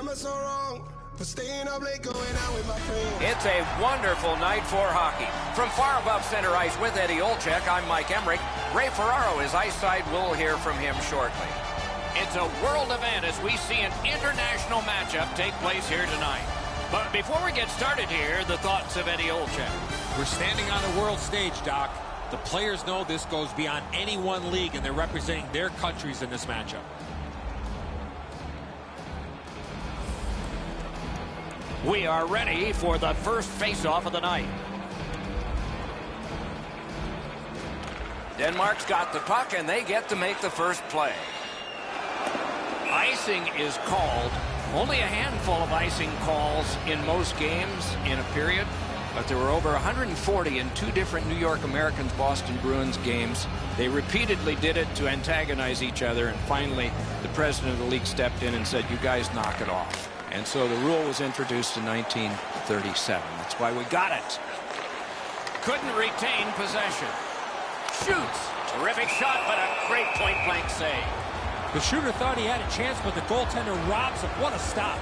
am I so wrong for staying up late going out with my friends? It's a wonderful night for hockey. From far above center ice with Eddie Olczyk, I'm Mike Emmerich. Ray Ferraro is ice side. We'll hear from him shortly. It's a world event as we see an international matchup take place here tonight. But before we get started here, the thoughts of Eddie Olczyk. We're standing on the world stage, Doc. The players know this goes beyond any one league, and they're representing their countries in this matchup. We are ready for the first face-off of the night. Denmark's got the puck, and they get to make the first play. Icing is called. Only a handful of icing calls in most games in a period, but there were over 140 in two different New York Americans-Boston Bruins games. They repeatedly did it to antagonize each other, and finally the president of the league stepped in and said, you guys knock it off. And so the rule was introduced in 1937. That's why we got it. Couldn't retain possession. Shoots. Terrific shot, but a great point-blank save. The shooter thought he had a chance, but the goaltender robs him. What a stop.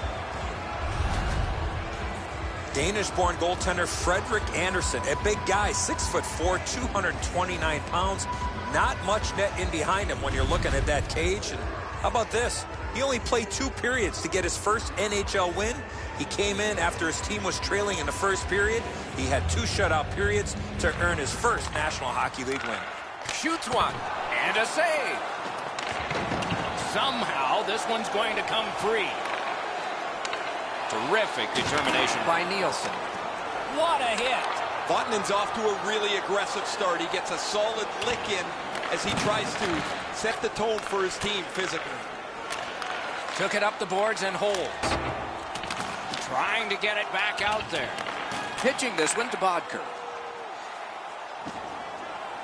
Danish-born goaltender Frederick Andersen, a big guy, 6'4", 229 pounds. Not much net in behind him when you're looking at that cage. And how about this? He only played 2 periods to get his first NHL win. He came in after his team was trailing in the first period. He had 2 shutout periods to earn his first National Hockey League win. Shoots one, and a save. Somehow, this one's going to come free. Terrific determination by Nielsen. What a hit. Vatanen's off to a really aggressive start. He gets a solid lick in as he tries to set the tone for his team physically. Took it up the boards and holds. Trying to get it back out there. Pitching this one to Bodker.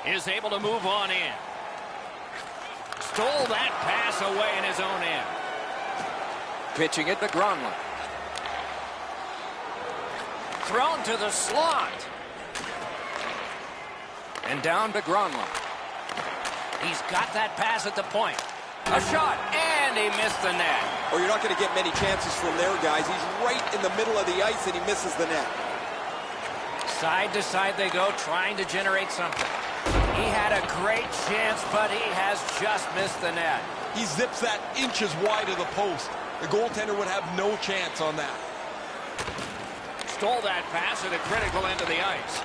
Is able to move on in. Stole that pass away in his own end. Pitching it to Gronlund. Thrown to the slot. And down to Gronlund. He's got that pass at the point. A shot, and he missed the net. Or you're not going to get many chances from there, guys. He's right in the middle of the ice, and he misses the net. Side to side they go, trying to generate something. He had a great chance, but he has just missed the net. He zips that inches wide of the post. The goaltender would have no chance on that. Stole that pass at a critical end of the ice.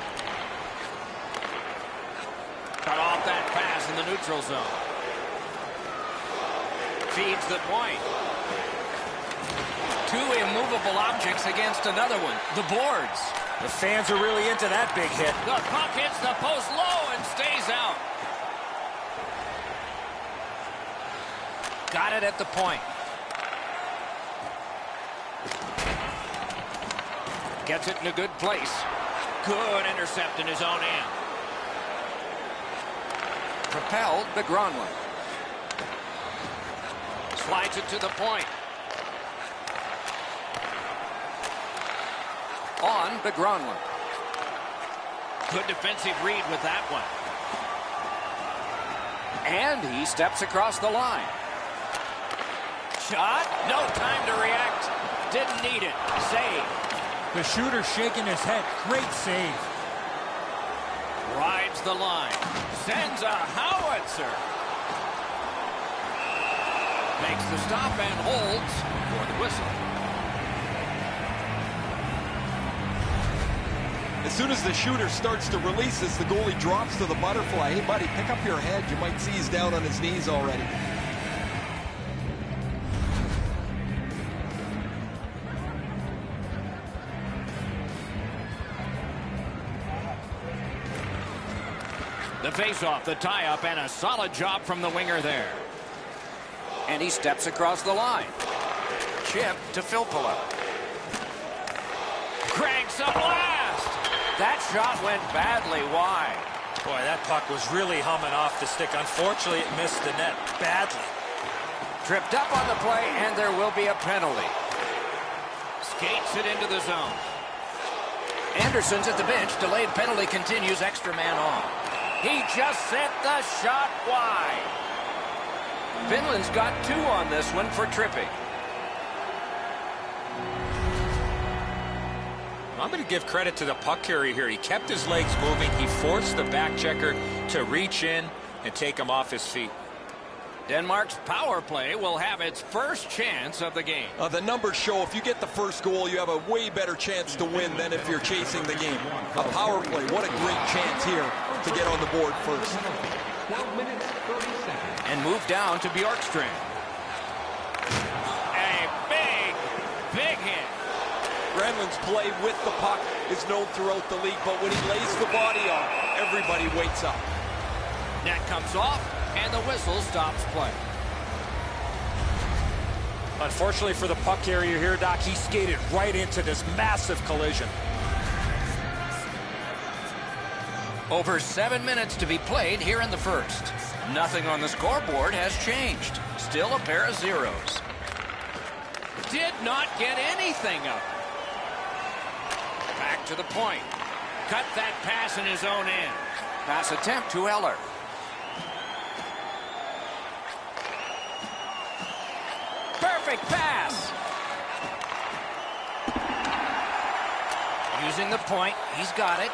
Cut off that pass in the neutral zone. Feeds the point. 2 immovable objects against another one. The boards. The fans are really into that big hit. The puck hits the post low and stays out. Got it at the point. Gets it in a good place. Good intercept in his own end. Propelled to Gronlund. Slides it to the point. On to Gronlund. Good defensive read with that one. And he steps across the line. Shot. No time to react. Didn't need it. Save. The shooter shaking his head. Great save. Rides the line. Sends a howitzer. Makes the stop and holds for the whistle. As soon as the shooter starts to release this, the goalie drops to the butterfly. Hey, buddy, pick up your head. You might see he's down on his knees already. The face-off, the tie-up, and a solid job from the winger there. And he steps across the line. Chip to Filppula. Cranks a blast! That shot went badly wide. Boy, that puck was really humming off the stick. Unfortunately, it missed the net badly. Tripped up on the play, and there will be a penalty. Skates it into the zone. Anderson's at the bench. Delayed penalty continues. Extra man on. He just sent the shot wide. Finland's got 2 on this one for tripping. I'm going to give credit to the puck carrier here. He kept his legs moving. He forced the back checker to reach in and take him off his feet. Denmark's power play will have its first chance of the game. The numbers show if you get the first goal, you have a way better chance to win than if you're chasing the game. A power play, what a great chance here to get on the board first. 12 minutes, 30 seconds. And move down to Bjorkstrand. A big hit. Granlund's play with the puck is known throughout the league, but when he lays the body on, everybody wakes up. Net comes off, and the whistle stops play. Unfortunately for the puck carrier here, Doc, he skated right into this massive collision. Over 7 minutes to be played here in the first. Nothing on the scoreboard has changed. Still a pair of zeros. Did not get anything up. Back to the point. Cut that pass in his own end. Pass attempt to Eller. Perfect pass. Using the point. He's got it.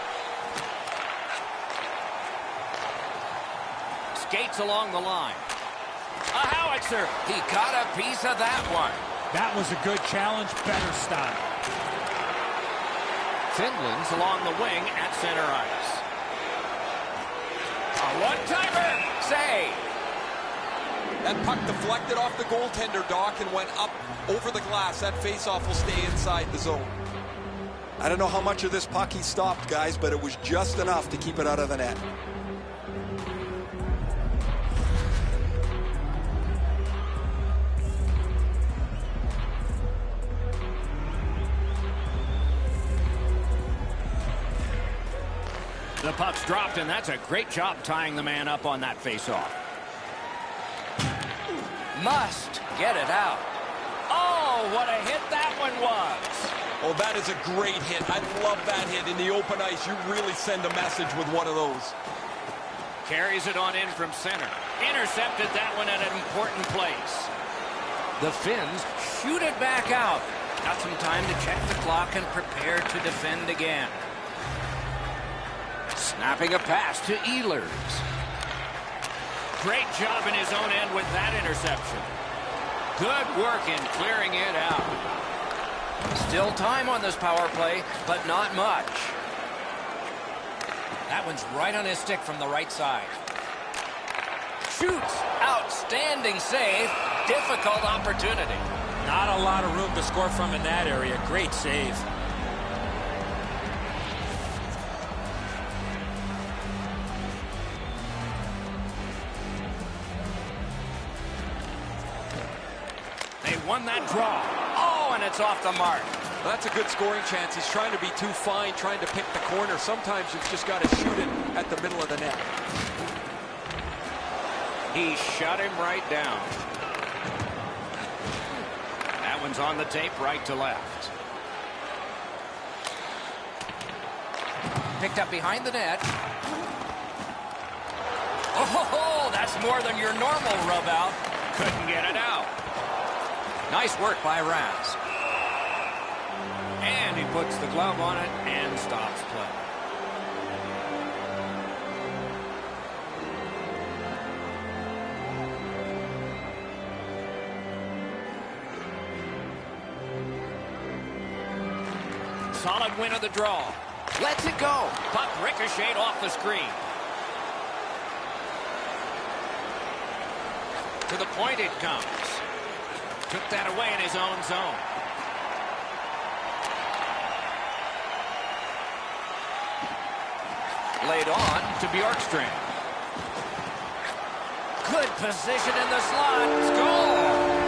Skates along the line. A howitzer. He got a piece of that one. That was a good challenge. Better stop. Finland's along the wing at center ice. A one-timer. Save. That puck deflected off the goaltender, Doc, and went up over the glass. That faceoff will stay inside the zone. I don't know how much of this puck he stopped, guys, but it was just enough to keep it out of the net. The puck's dropped, and that's a great job tying the man up on that faceoff. Must get it out. Oh, what a hit that one was. Oh, that is a great hit. I love that hit. In the open ice, you really send a message with one of those. Carries it on in from center. Intercepted that one at an important place. The Finns shoot it back out. Got some time to check the clock and prepare to defend again. Snapping a pass to Ehlers. Great job in his own end with that interception. Good work in clearing it out. Still time on this power play, but not much. That one's right on his stick from the right side. Shoots. Outstanding save. Difficult opportunity. Not a lot of room to score from in that area. Great save. They won that draw. Oh, and it's off the mark. That's a good scoring chance. He's trying to be too fine, trying to pick the corner. Sometimes you've just got to shoot it at the middle of the net. He shut him right down. That one's on the tape right to left. Picked up behind the net. Oh, that's more than your normal rub out. Couldn't get it out. Nice work by Raz. And he puts the glove on it and stops play. Solid win of the draw. Lets it go. Puck ricocheted off the screen. To the point it comes. Took that away in his own zone. Laid on to Bjorkstrand. Good position in the slot. Score!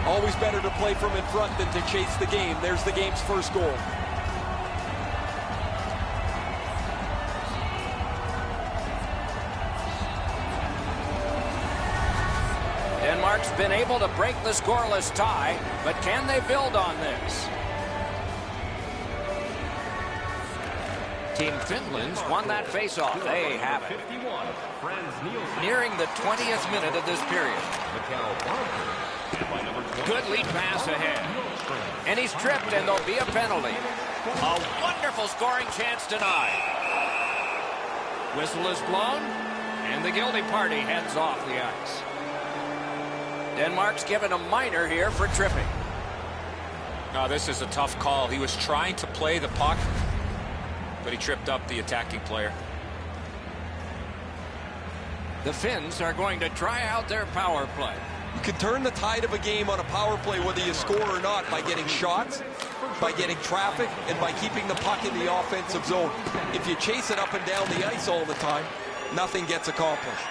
Always better to play from in front than to chase the game. There's the game's first goal. Denmark's been able to break the scoreless tie, but can they build on this? Team Finland's won that faceoff. They have it. Nearing the 20th minute of this period. Good lead pass ahead. And he's tripped, and there'll be a penalty. A wonderful scoring chance denied. Whistle is blown, and the guilty party heads off the ice. Denmark's given a minor here for tripping. No, this is a tough call. He was trying to play the puck, but he tripped up the attacking player. The Finns are going to try out their power play. You can turn the tide of a game on a power play whether you score or not by getting shots, by getting traffic, and by keeping the puck in the offensive zone. If you chase it up and down the ice all the time, nothing gets accomplished.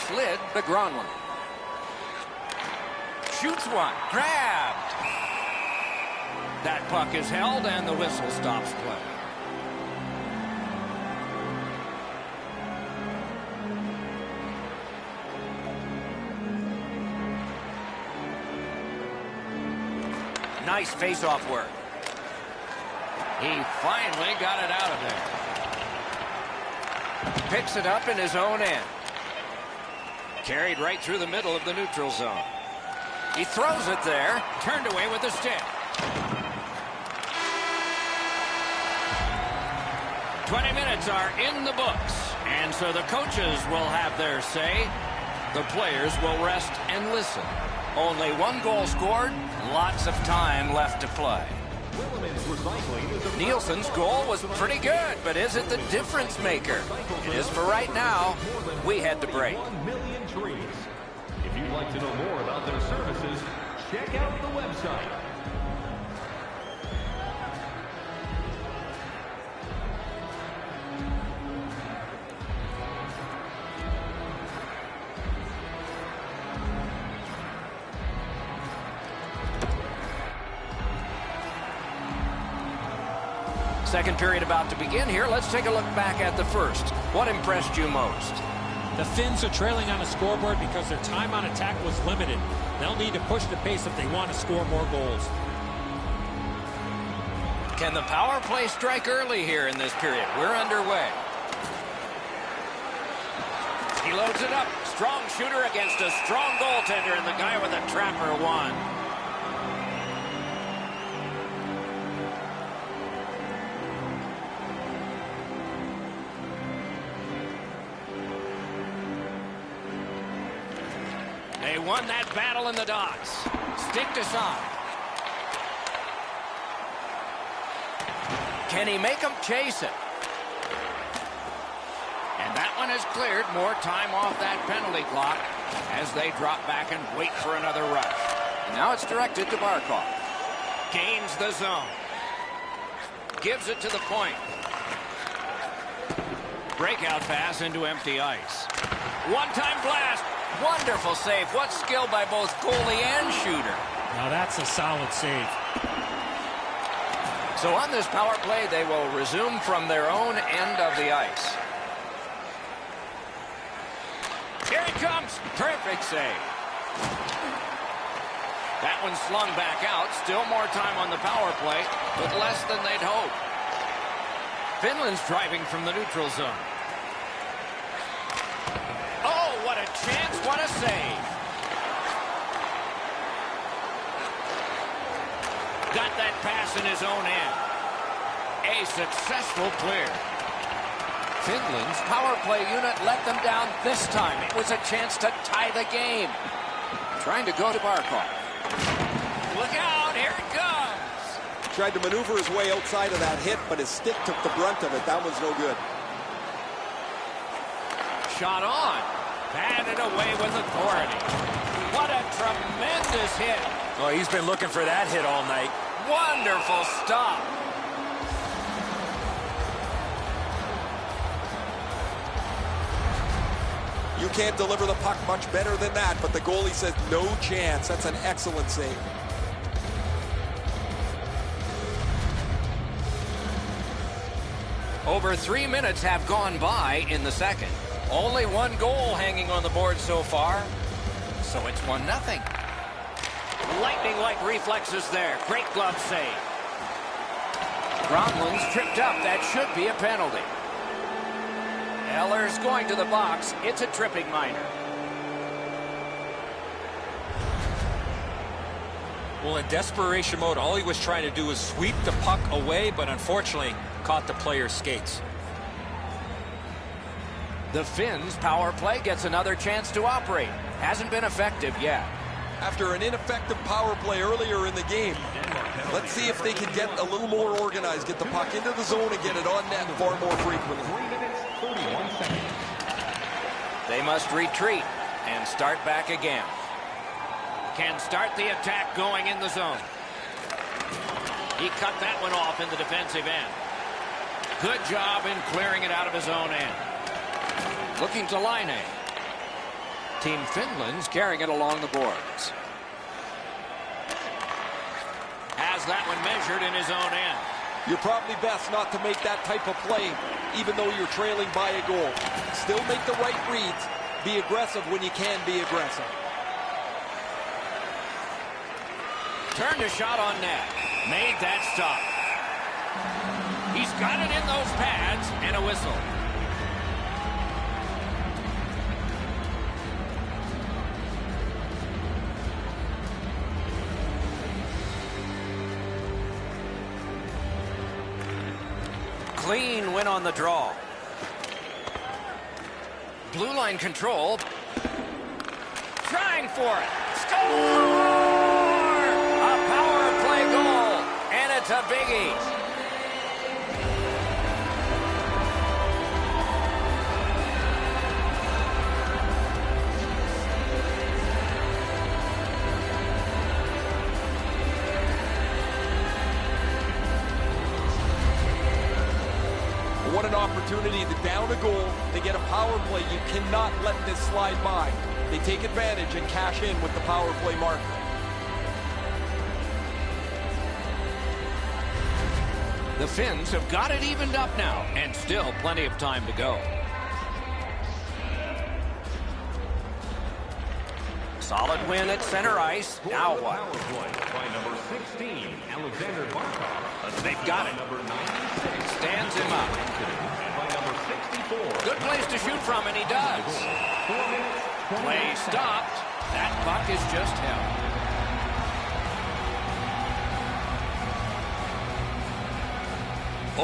Slid to Gronlund. Shoots one. Grabbed. That puck is held, and the whistle stops play. Nice face-off work. He finally got it out of there. Picks it up in his own end. Carried right through the middle of the neutral zone. He throws it there. Turned away with the stick. 20 minutes are in the books. And so the coaches will have their say. The players will rest and listen. Only one goal scored. Lots of time left to play. Nielsen's goal was pretty good, but is it the difference maker? It is for right now. We head to break. 1 million trees. If you'd like to know more about their services, check out the website. Second period about to begin here. Let's take a look back at the first. What impressed you most? The Finns are trailing on a scoreboard because their time on attack was limited. They'll need to push the pace if they want to score more goals. Can the power play strike early here in this period? We're underway. He loads it up. Strong shooter against a strong goaltender, and the guy with a trapper won. They won that battle in the docks. Sticked aside. Can he make them chase it? And that one is cleared. More time off that penalty clock as they drop back and wait for another rush. And now it's directed to Barkov. Gains the zone. Gives it to the point. Breakout pass into empty ice. One-time blast. Wonderful save. What skill by both goalie and shooter. Now that's a solid save. So on this power play, they will resume from their own end of the ice. Here it comes. Perfect save. That one slung back out. Still more time on the power play, but less than they'd hoped. Finland's driving from the neutral zone. Oh, what a chance. What a save. Got that pass in his own end. A successful clear. Finland's power play unit let them down this time. It was a chance to tie the game. Trying to go to Barkov. Look out, here it comes. Tried to maneuver his way outside of that hit, but his stick took the brunt of it. That was no good. Shot on. Batted away with authority. What a tremendous hit. Oh, he's been looking for that hit all night. Wonderful stop. You can't deliver the puck much better than that, but the goalie says no chance. That's an excellent save. Over 3 minutes have gone by in the second. Only one goal hanging on the board so far, so it's 1-0. Lightning-like reflexes there. Great glove save. Gronlund's tripped up. That should be a penalty. Eller's going to the box. It's a tripping minor. Well, in desperation mode, all he was trying to do was sweep the puck away, but unfortunately caught the player's skates. The Finns' power play gets another chance to operate. Hasn't been effective yet. After an ineffective power play earlier in the game, let's see if they can get a little more organized, get the puck into the zone and get it on net far more frequently. 3 minutes, 41 seconds. They must retreat and start back again. Can start the attack going in the zone. He cut that one off in the defensive end. Good job in clearing it out of his own end. Looking to Line. Team Finland's carrying it along the boards. Has that one measured in his own end. You're probably best not to make that type of play, even though you're trailing by a goal. Still make the right reads. Be aggressive when you can be aggressive. Turned a shot on net. Made that stop. He's got it in those pads and a whistle. Clean win on the draw. Blue line control. Trying for it. Score! A power play goal, and it's a biggie. What an opportunity to down a goal, to get a power play. You cannot let this slide by. They take advantage and cash in with the power play marker. The Finns have got it evened up now, and still plenty of time to go. Solid win at center ice. Now what? Power play by number 16, Alexander Barkov. They've got it. Number 96. Stands him up. And by number 64. Good place to shoot from, and he does. 4 minutes, 20 Play stopped. That puck is just held.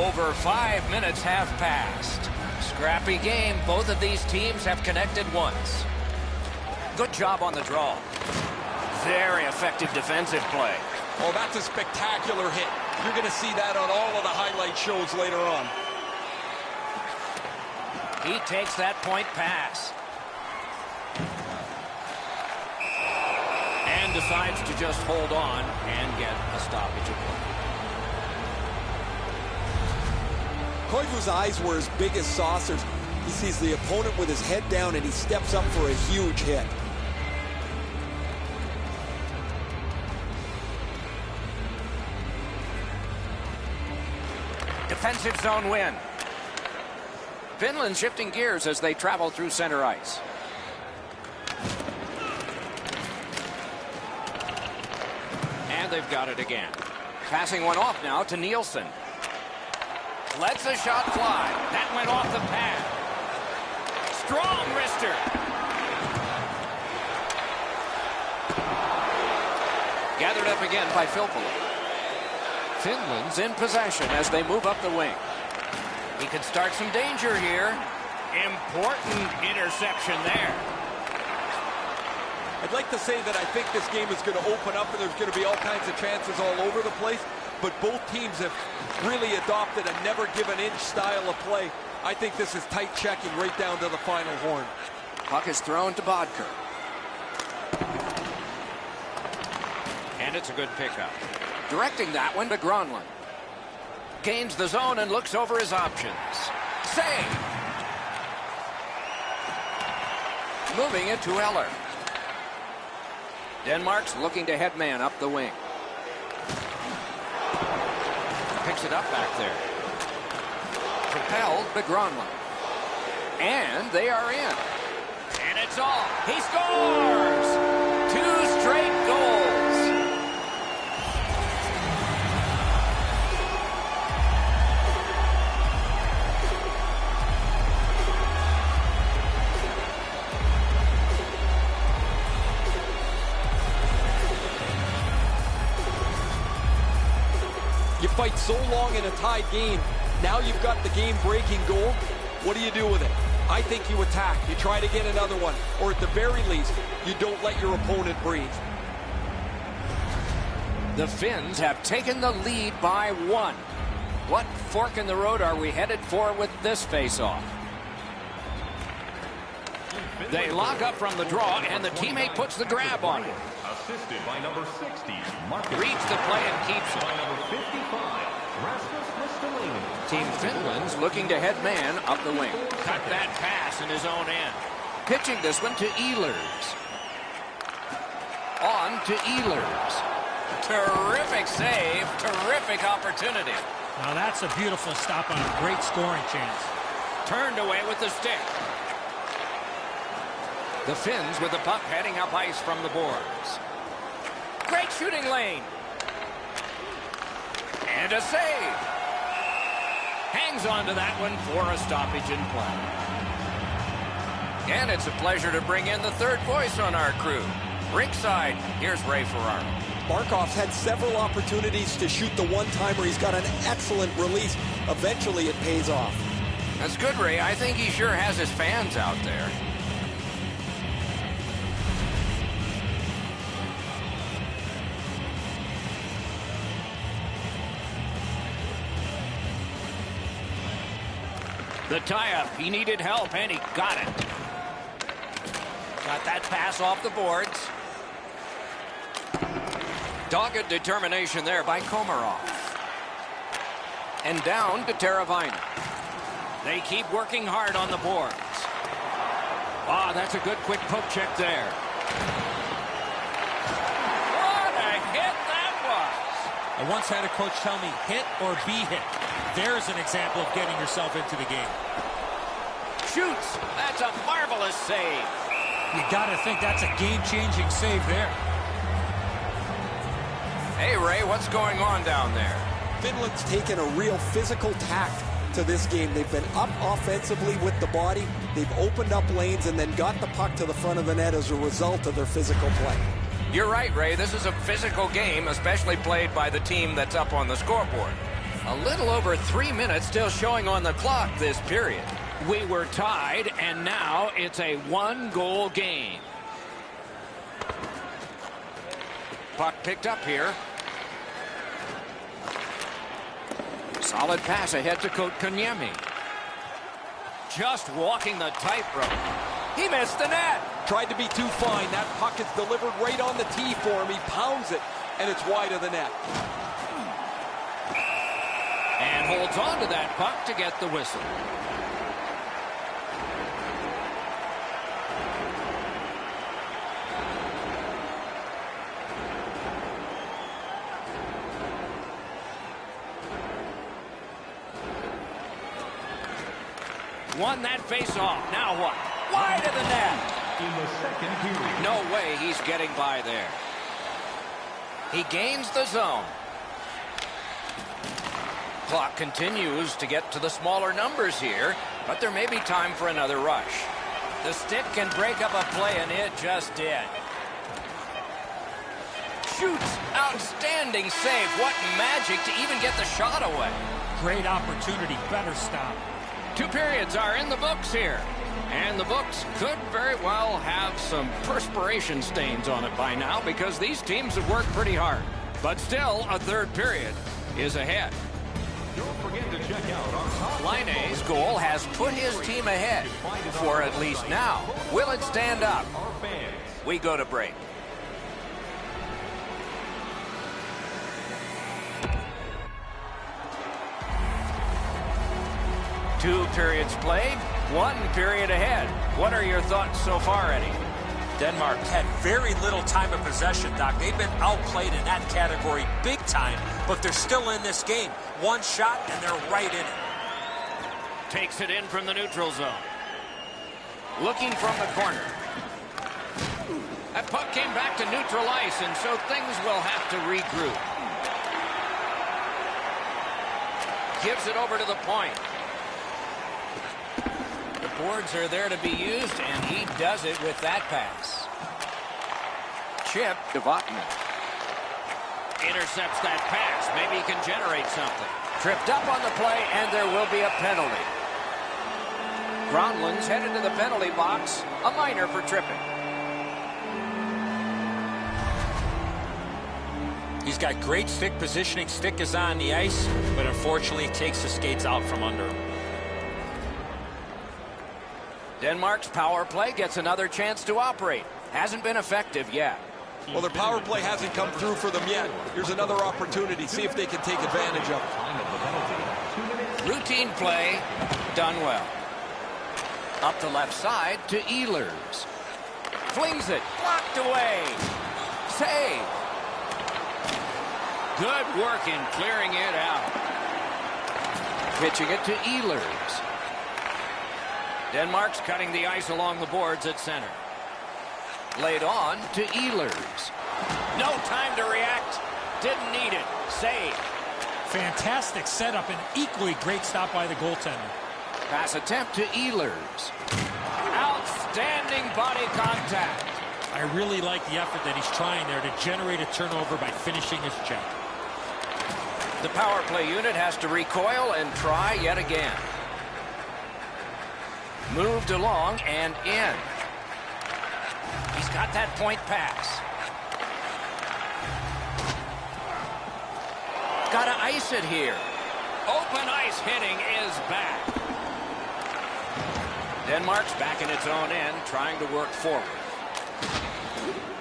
Over 5 minutes have passed. Scrappy game. Both of these teams have connected once. Good job on the draw. Very effective defensive play. Oh, that's a spectacular hit. You're going to see that on all of the highlight shows later on. He takes that point pass. And decides to just hold on and get a stoppage of play. Koivu's eyes were as big as saucers. He sees the opponent with his head down and he steps up for a huge hit. Defensive zone win. Finland shifting gears as they travel through center ice. And they've got it again. Passing one off now to Nielsen. Lets the shot fly. That went off the pad. Strong wrister. Gathered up again by Filppula. Finland's in possession as they move up the wing. He could start some danger here. Important interception there. I'd like to say that I think this game is going to open up and there's going to be all kinds of chances all over the place, but both teams have really adopted a never give an inch style of play. I think this is tight checking right down to the final horn. Puck is thrown to Bodker. And it's a good pickup. Directing that one to Gronlund. Gains the zone and looks over his options. Save! Moving it to Eller. Denmark's looking to head man up the wing. Picks it up back there. Propelled to Gronlund. And they are in. And it's all. He scores! 2 straight goals. You fight so long in a tied game. Now you've got the game-breaking goal. What do you do with it? I think you attack. You try to get another one. Or at the very least, you don't let your opponent breathe. The Finns have taken the lead by 1. What fork in the road are we headed for with this face-off? They lock up from the draw, and the teammate puts the grab on it. Assisted by number 60, Reads the play and keeps it. by number 55, Rasmus Ristolainen. Team Finland's looking to head man up the wing. Cut that pass in his own end. Pitching this one to Ehlers. On to Ehlers. Terrific save. Terrific opportunity. Now that's a beautiful stop on a great scoring chance. Turned away with the stick. The Finns with the puck heading up ice from the boards. Great shooting lane. And a save. Hangs on to that one for a stoppage in play. And it's a pleasure to bring in the third voice on our crew. Ringside, here's Ray Ferraro. Barkov's had several opportunities to shoot the one-timer. He's got an excellent release. Eventually, it pays off. That's good, Ray. I think he sure has his fans out there. The tie-up. He needed help, and he got it. Got that pass off the boards. Dogged determination there by Komarov. And down to Teravainen. They keep working hard on the boards. Ah, that's a good quick poke check there. What a hit that was! I once had a coach tell me, hit or be hit. There's an example of getting yourself into the game. Shoots. That's a marvelous save. You got to think that's a game-changing save there. Hey, Ray, what's going on down there? Finland's taken a real physical tact to this game. They've been up offensively with the body. They've opened up lanes and then got the puck to the front of the net as a result of their physical play. You're right, Ray. This is a physical game, especially played by the team that's up on the scoreboard. A little over 3 minutes still showing on the clock this period. We were tied, and now it's a 1-goal game. Puck picked up here. Solid pass ahead to Kotkaniemi. Just walking the tightrope. He missed the net. Tried to be too fine. That puck is delivered right on the tee for him. He pounds it, and it's wide of the net. And holds on to that puck to get the whistle. Won that face-off. Now what? Wide of the net. In the second period. No way he's getting by there. He gains the zone. Clock continues to get to the smaller numbers here, but there may be time for another rush. The stick can break up a play, and it just did. Shoots. Outstanding save. What magic to even get the shot away. Great opportunity. Better stop. 2 periods are in the books here. And the books could very well have some perspiration stains on it by now because these teams have worked pretty hard. But still, a third period is ahead. Don't forget to check out our top Laine's goal has put his team ahead for at least now. Will it stand up? our fans. We go to break. Two periods played, 1 period ahead. What are your thoughts so far, Eddie? Denmark had very little time of possession, Doc. They've been outplayed in that category big time, but they're still in this game. One shot, and they're right in it. Takes it in from the neutral zone. Looking from the corner. That puck came back to neutral ice, and so things will have to regroup. Gives it over to the point. The boards are there to be used, and he does it with that pass. Chip to Vatanen. Intercepts that pass. Maybe he can generate something. Tripped up on the play, and there will be a penalty. Gronlund's headed to the penalty box. A minor for tripping. He's got great stick positioning. Stick is on the ice, but unfortunately takes the skates out from under him. Denmark's power play gets another chance to operate. Hasn't been effective yet. Well, their power play hasn't come through for them yet. Here's another opportunity. See if they can take advantage of it. Routine play, done well. Up the left side to Ehlers. Flings it, blocked away. Save. Good work in clearing it out. Pitching it to Ehlers. Denmark's cutting the ice along the boards at center. Laid on to Ehlers. No time to react. Didn't need it. Save. Fantastic setup and equally great stop by the goaltender. Pass attempt to Ehlers. Outstanding body contact. I really like the effort that he's trying there to generate a turnover by finishing his check. The power play unit has to recoil and try yet again. Moved along and in. He's got that point pass. Gotta ice it here. Open ice hitting is back. Denmark's back in its own end, trying to work forward.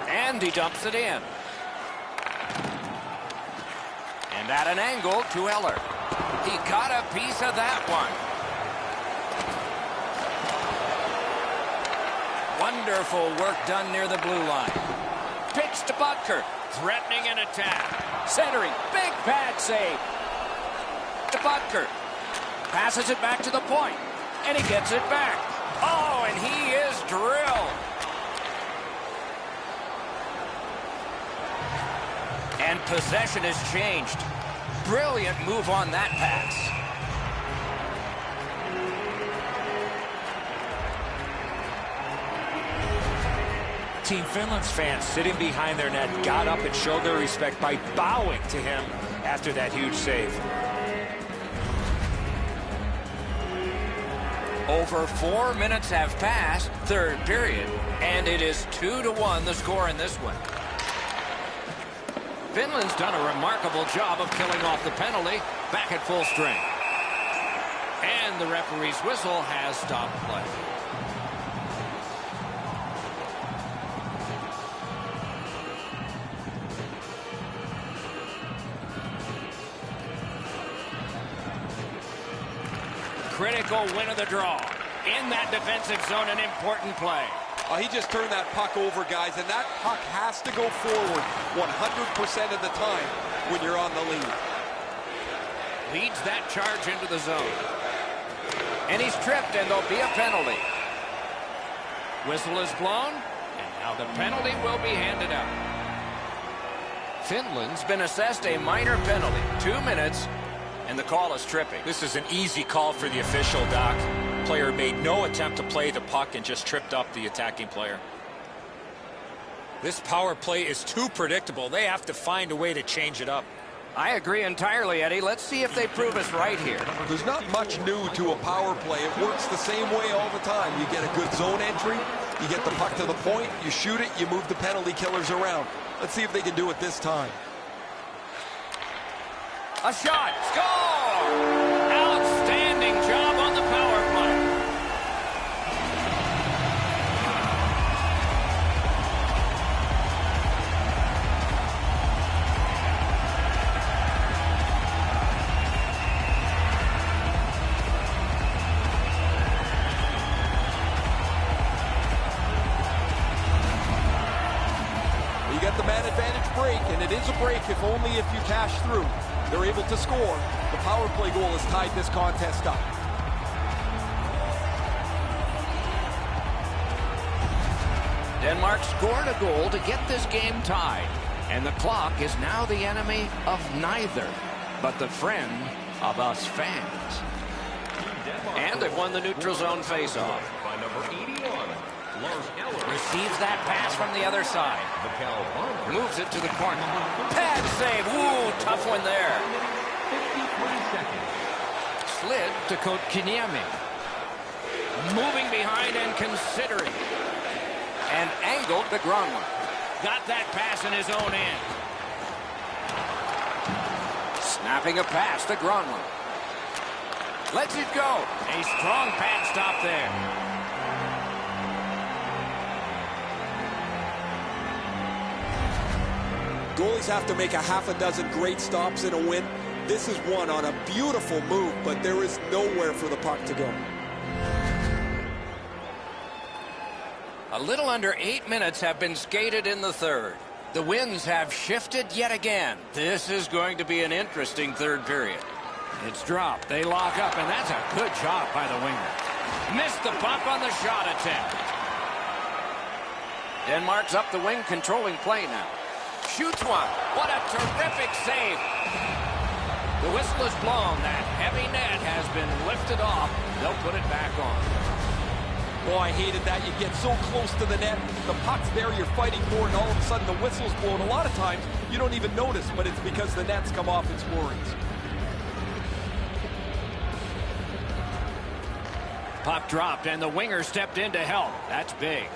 And he dumps it in. And at an angle to Eller. He got a piece of that one. Wonderful work done near the blue line. Pitch to Butker. Threatening an attack. Centering. Big pad save. To Butker. Passes it back to the point. And he gets it back. Oh, and he is drilled. And possession has changed. Brilliant move on that pass. Team Finland's fans sitting behind their net got up and showed their respect by bowing to him after that huge save. Over 4 minutes have passed, third period, and it is 2-1 the score in this one. Finland's done a remarkable job of killing off the penalty, back at full strength. And the referee's whistle has stopped play. Critical win of the draw. In that defensive zone, an important play. He just turned that puck over, guys, and that puck has to go forward 100% of the time when you're on the lead. Leads that charge into the zone. And he's tripped, and there'll be a penalty. Whistle is blown, and now the penalty will be handed out. Finland's been assessed a minor penalty. 2 minutes, and the call is tripping. This is an easy call for the official, Doc. Player made no attempt to play the puck and just tripped up the attacking player. This power play is too predictable. They have to find a way to change it up. I agree entirely, Eddie. Let's see if they prove us right here. There's not much new to a power play. It works the same way all the time. You get a good zone entry, you get the puck to the point, you shoot it, you move the penalty killers around. Let's see if they can do it this time. A shot. Score! Outstanding job on the power play. You get the man advantage break, and it is a break if only if you cash through. They're able to score. The power play goal has tied this contest up. Denmark scored a goal to get this game tied. And the clock is now the enemy of neither, but the friend of us fans. And they've won the neutral zone faceoff. By number 81, Lars Eller. Receives that pass from the other side. Moves it to the corner. Pad save. Ooh, tough one there. 53 seconds. Slid to Kotkaniemi. Moving behind and considering. And angled to Gronlund. Got that pass in his own end. Snapping a pass to Gronlund. Lets it go. A strong pad stop there. Goalies have to make a half a dozen great stops in a win. This is one on a beautiful move, but there is nowhere for the puck to go. A little under 8 minutes have been skated in the third. The winds have shifted yet again. This is going to be an interesting third period. It's dropped. They lock up, and that's a good job by the winger. Missed the bump on the shot attempt. Denmark's up the wing, controlling play now. Shoots one. What a terrific save. The whistle is blown. That heavy net has been lifted off. They'll put it back on. Oh, I hated that. You get so close to the net. The puck's there, you're fighting for it, and all of a sudden the whistle's blown. A lot of times, you don't even notice, but it's because the net's come off its moorings. Puck dropped, and the winger stepped in to help. That's big.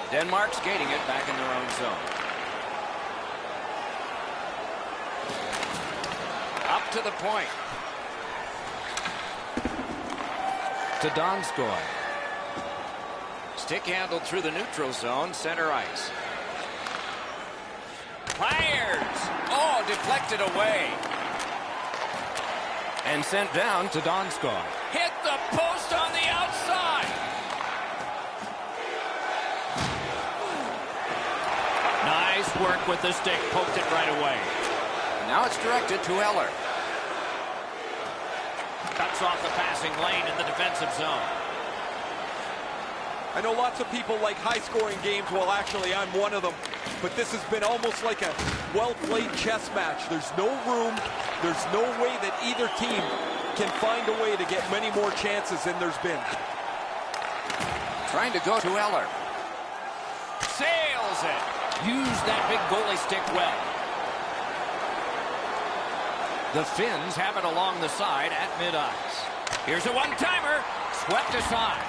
Denmark skating it back in their own zone. Up to the point. To Donskoy. Stick handled through the neutral zone, center ice. Fires! Oh, deflected away. And sent down to Donskoy. Hit the post on the outside. Nice work with the stick. Poked it right away. Now it's directed to Eller. Cuts off the passing lane in the defensive zone. I know lots of people like high-scoring games. Well, actually, I'm one of them. But this has been almost like a well-played chess match. There's no room. There's no way that either team can find a way to get many more chances than there's been. Trying to go to Eller. Sails it. Use that big goalie stick well. The Finns have it along the side at mid-ice. Here's a one-timer. Swept aside.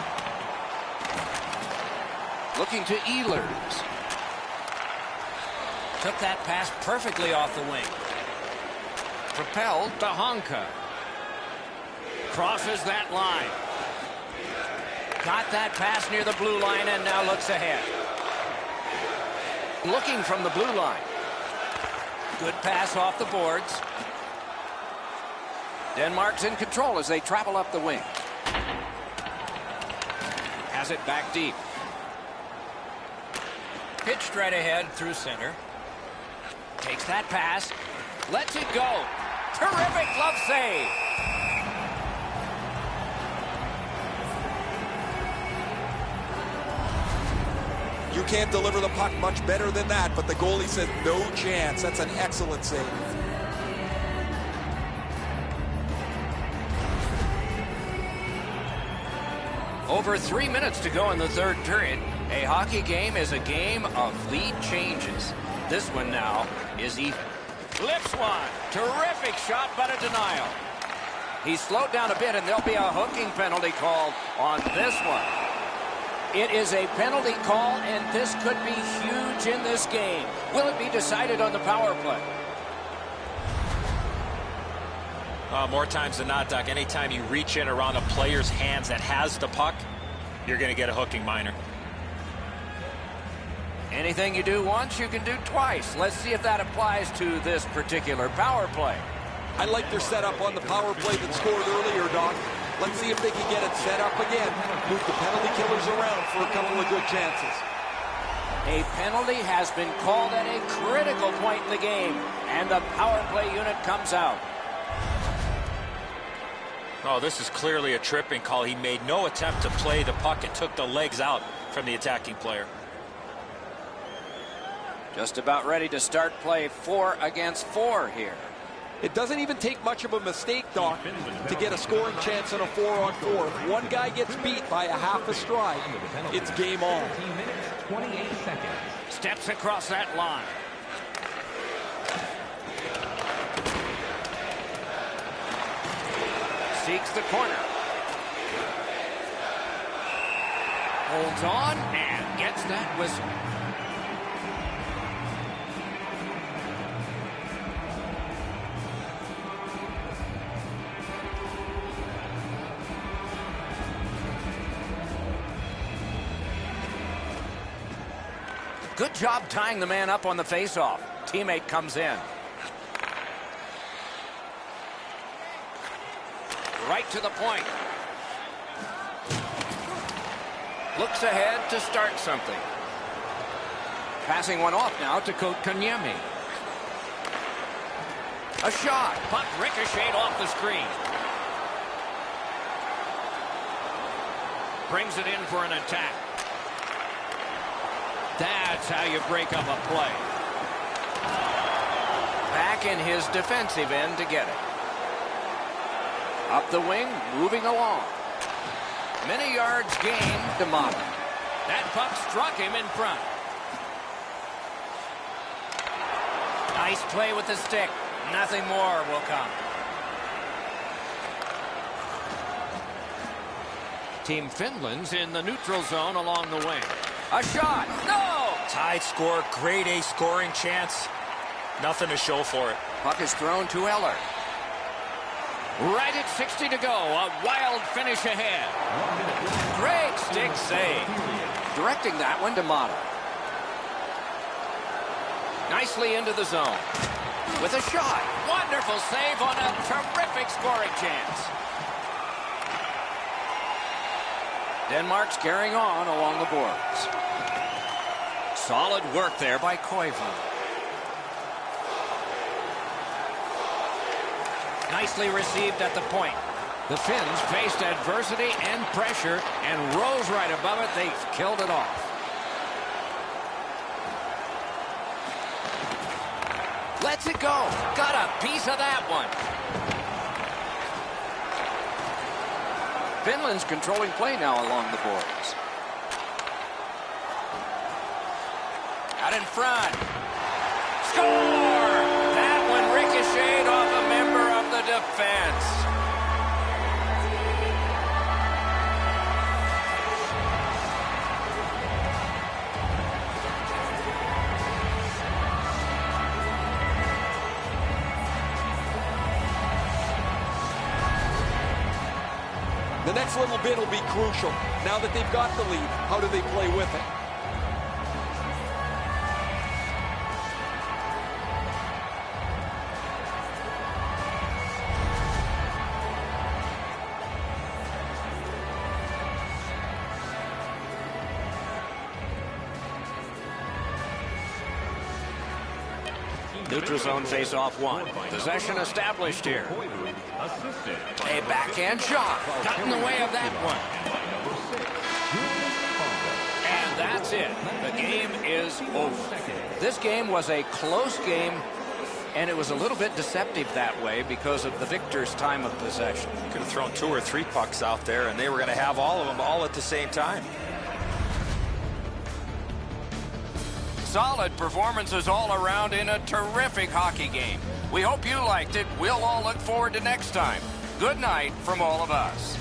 Looking to Ehlers. Took that pass perfectly off the wing. Propelled to Honka. Crosses that line. Got that pass near the blue line and now looks ahead. Looking from the blue line. Good pass off the boards. Denmark's in control as they travel up the wing. Has it back deep. Pitched right ahead through center. Takes that pass. Lets it go. Terrific glove save. You can't deliver the puck much better than that, but the goalie said no chance. That's an excellent save. Over 3 minutes to go in the third period. A hockey game is a game of lead changes. This one now is even. Flips one. Terrific shot, but a denial. He's slowed down a bit, and there'll be a hooking penalty called on this one. It is a penalty call, and this could be huge in this game. Will it be decided on the power play? More times than not, Doc, anytime you reach in around a player's hands that has the puck, you're going to get a hooking minor. Anything you do once, you can do twice. Let's see if that applies to this particular power play. I like their setup on the power play that scored earlier, Doc. Let's see if they can get it set up again. Move the penalty killers around for a couple of good chances. A penalty has been called at a critical point in the game, and the power play unit comes out. Oh, this is clearly a tripping call. He made no attempt to play the puck and took the legs out. from the attacking player. Just about ready to start play 4 against 4 here. It doesn't even take much of a mistake, Doc, to get a scoring chance on a 4-on-4. If one guy gets beat by a half a stride, it's game on. 28 seconds. Steps across that line. Seeks the corner. Holds on and gets that whistle. Good job tying the man up on the faceoff. Teammate comes in. Right to the point. Looks ahead to start something. Passing one off now to Kotkaniemi. A shot. Puck ricocheted off the screen. Brings it in for an attack. That's how you break up a play. Back in his defensive end to get it. Up the wing, moving along. Many yards gained to Mata. That puck struck him in front. Nice play with the stick. Nothing more will come. Team Finland's in the neutral zone along the wing. A shot. No! Tied score. Grade A scoring chance. Nothing to show for it. Puck is thrown to Eller. Right at 60 to go. A wild finish ahead. Great stick save. Directing that one to Mata. Nicely into the zone. With a shot. Wonderful save on a terrific scoring chance. Denmark's carrying on along the boards. Solid work there by Koivu. Nicely received at the point. The Finns faced adversity and pressure and rose right above it. They killed it off. Lets it go. Got a piece of that one. Finland's controlling play now along the boards. Out in front. Score! That one ricocheted off a member of the defense. The next little bit will be crucial. Now that they've got the lead, how do they play with it? Neutral zone face-off one. Possession established here. A backhand shot. Got in the way of that one. And that's it. The game is over. This game was a close game, and it was a little bit deceptive that way because of the victor's time of possession. Could have thrown 2 or 3 pucks out there, and they were going to have all of them all at the same time. Solid performances all around in a terrific hockey game. We hope you liked it. We'll all look forward to next time. Good night from all of us.